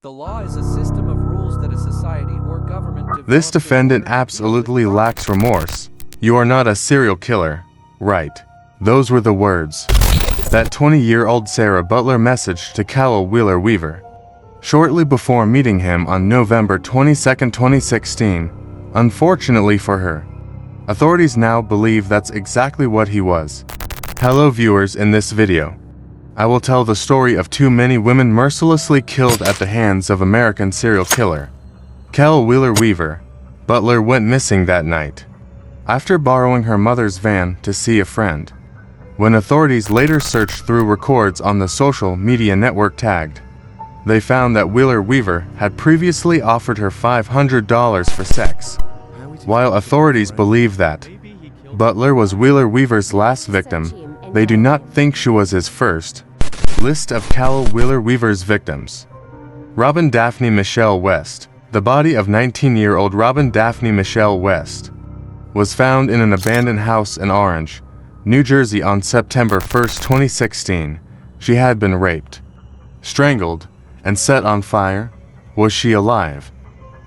The law is a system of rules that a society or government develops. This defendant absolutely lacks remorse. You are not a serial killer, right? Those were the words that 20-year-old Sarah Butler messaged to Khalil Wheeler Weaver shortly before meeting him on November 22, 2016. Unfortunately for her, authorities now believe that's exactly what he was. Hello viewers, in this video, I will tell the story of two many women mercilessly killed at the hands of American serial killer Khalil Wheeler Weaver. Butler went missing that night after borrowing her mother's van to see a friend. When authorities later searched through records on the social media network Tagged, they found that Wheeler Weaver had previously offered her $500 for sex. While authorities believe that Butler was Wheeler Weaver's last victim, they do not think she was his first. List of Khalil Wheeler Weaver's victims. Robin Daphne Michelle West. The body of 19-year-old Robin Daphne Michelle West was found in an abandoned house in Orange, New Jersey on September 1, 2016. She had been raped, strangled, and set on fire. Was she alive?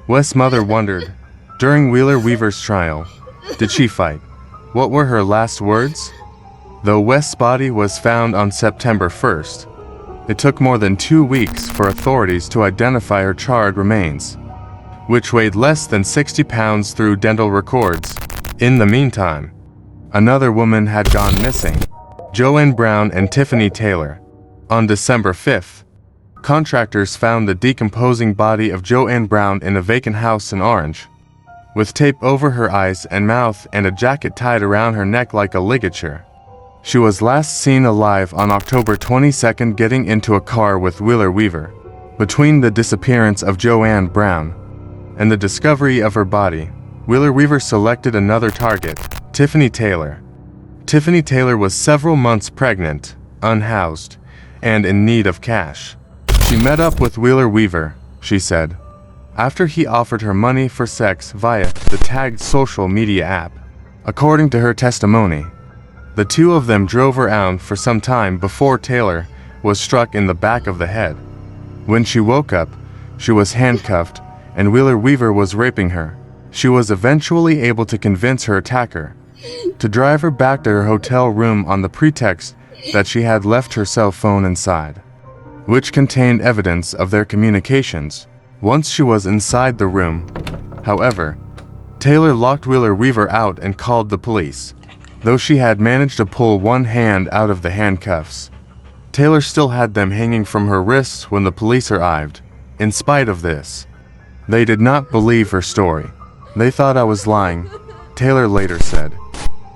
West's mother wondered. During Wheeler Weaver's trial, did she fight? What were her last words? Though West's body was found on September 1st, it took more than 2 weeks for authorities to identify her charred remains, which weighed less than 60 pounds through dental records. In the meantime, another woman had gone missing, Joanne Brown and Tiffany Taylor. On December 5th, contractors found the decomposing body of Joanne Brown in a vacant house in Orange, with tape over her eyes and mouth and a jacket tied around her neck like a ligature. She was last seen alive on October 22nd getting into a car with Wheeler Weaver. Between the disappearance of Joanne Brown and the discovery of her body, Wheeler Weaver selected another target, Tiffany Taylor. Tiffany Taylor was several months pregnant, unhoused, and in need of cash. She met up with Wheeler Weaver, she said, after he offered her money for sex via the Tagged social media app. According to her testimony, the two of them drove around for some time before Taylor was struck in the back of the head. When she woke up, she was handcuffed, and Wheeler Weaver was raping her. She was eventually able to convince her attacker to drive her back to her hotel room on the pretext that she had left her cell phone inside, which contained evidence of their communications. Once she was inside the room, however, Taylor locked Wheeler Weaver out and called the police. Though she had managed to pull one hand out of the handcuffs, Taylor still had them hanging from her wrists when the police arrived. In spite of this, they did not believe her story. They thought I was lying, Taylor later said,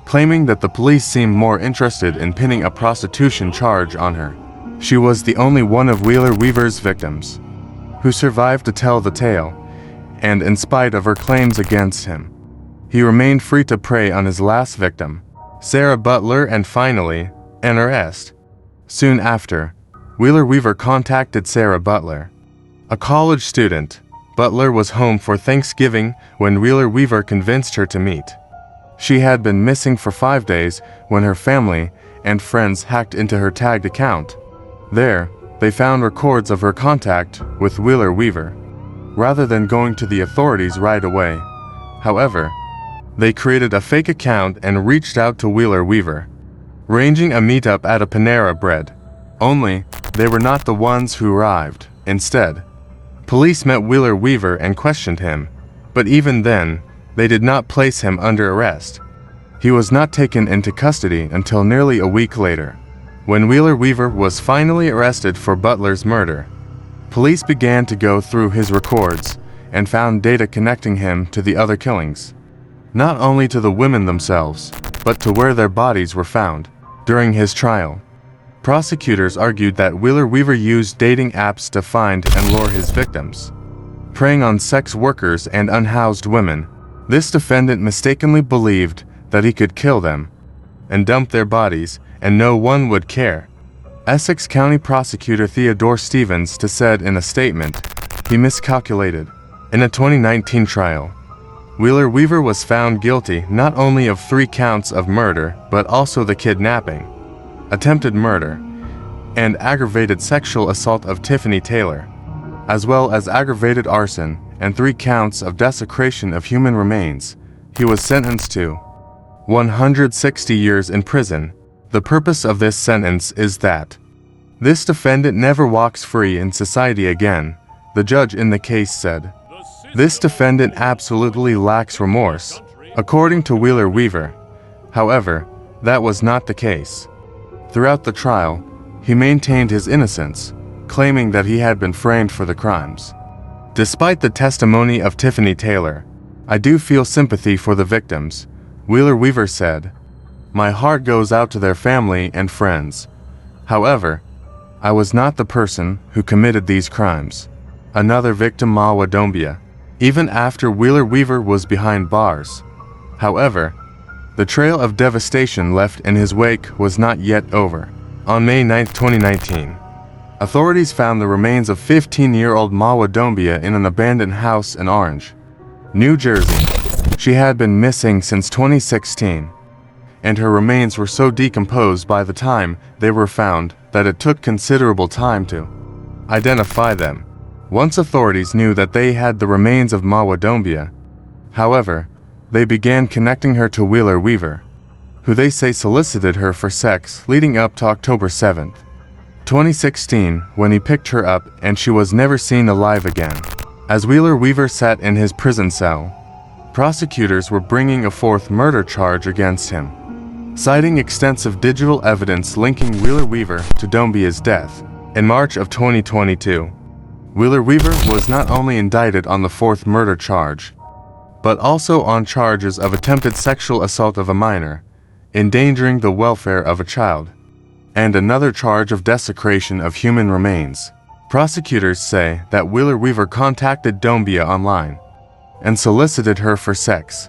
claiming that the police seemed more interested in pinning a prostitution charge on her. She was the only one of Wheeler Weaver's victims who survived to tell the tale, and in spite of her claims against him, he remained free to prey on his last victim, Sarah Butler, and finally, an arrest. Soon after, Wheeler Weaver contacted Sarah Butler, a college student. Butler was home for Thanksgiving when Wheeler Weaver convinced her to meet. She had been missing for 5 days when her family and friends hacked into her Tagged account. There, they found records of her contact with Wheeler Weaver. Rather than going to the authorities right away, however, they created a fake account and reached out to Wheeler Weaver, arranging a meetup at a Panera Bread. Only, they were not the ones who arrived. Instead, police met Wheeler Weaver and questioned him, but even then, they did not place him under arrest. He was not taken into custody until nearly a week later, when Wheeler Weaver was finally arrested for Butler's murder. Police began to go through his records and found data connecting him to the other killings, not only to the women themselves, but to where their bodies were found. During his trial, prosecutors argued that Wheeler Weaver used dating apps to find and lure his victims, preying on sex workers and unhoused women. This defendant mistakenly believed that he could kill them and dump their bodies, and no one would care. Essex County Prosecutor Theodore Stevens said in a statement, he miscalculated. In a 2019 trial, Wheeler Weaver was found guilty not only of 3 counts of murder, but also the kidnapping, attempted murder, and aggravated sexual assault of Tiffany Taylor. as well as aggravated arson and 3 counts of desecration of human remains. He was sentenced to 160 years in prison. The purpose of this sentence is that this defendant never walks free in society again, the judge in the case said. This defendant absolutely lacks remorse, according to Wheeler Weaver. However, that was not the case. Throughout the trial, he maintained his innocence, claiming that he had been framed for the crimes. Despite the testimony of Tiffany Taylor, I do feel sympathy for the victims, Wheeler Weaver said. My heart goes out to their family and friends. However, I was not the person who committed these crimes. Another victim, Mawa Doumbia, even after Wheeler Weaver was behind bars. However, the trail of devastation left in his wake was not yet over. On May 9, 2019, authorities found the remains of 15-year-old Mawa Doumbia in an abandoned house in Orange, New Jersey. She had been missing since 2016, and her remains were so decomposed by the time they were found that it took considerable time to identify them. Once authorities knew that they had the remains of Mawa Doumbia, however, they began connecting her to Wheeler Weaver, who they say solicited her for sex leading up to October 7, 2016, when he picked her up and she was never seen alive again. As Wheeler Weaver sat in his prison cell, prosecutors were bringing a 4th murder charge against him, citing extensive digital evidence linking Wheeler Weaver to Doumbia's death. In March of 2022, Wheeler Weaver was not only indicted on the 4th murder charge, but also on charges of attempted sexual assault of a minor, endangering the welfare of a child, and another charge of desecration of human remains. Prosecutors say that Wheeler Weaver contacted Doumbia online and solicited her for sex.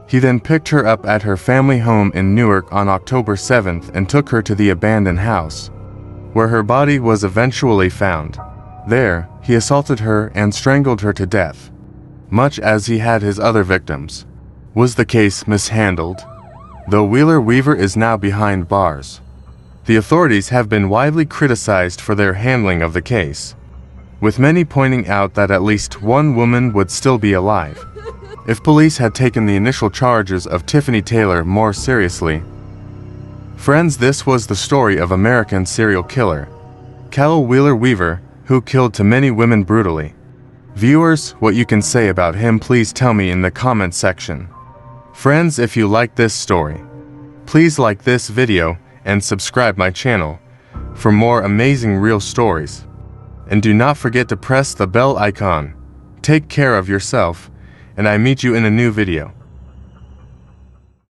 He then picked her up at her family home in Newark on October 7th and took her to the abandoned house, where her body was eventually found. There, he assaulted her and strangled her to death, much as he had his other victims. Was the case mishandled? Though Wheeler Weaver is now behind bars, the authorities have been widely criticized for their handling of the case, with many pointing out that at least one woman would still be alive if police had taken the initial charges of Tiffany Taylor more seriously. Friends, this was the story of American serial killer Khalil Wheeler Weaver, who killed too many women brutally. Viewers, what you can say about him, please tell me in the comment section. Friends, if you like this story, please like this video and subscribe my channel for more amazing real stories. And do not forget to press the bell icon. Take care of yourself, and I meet you in a new video.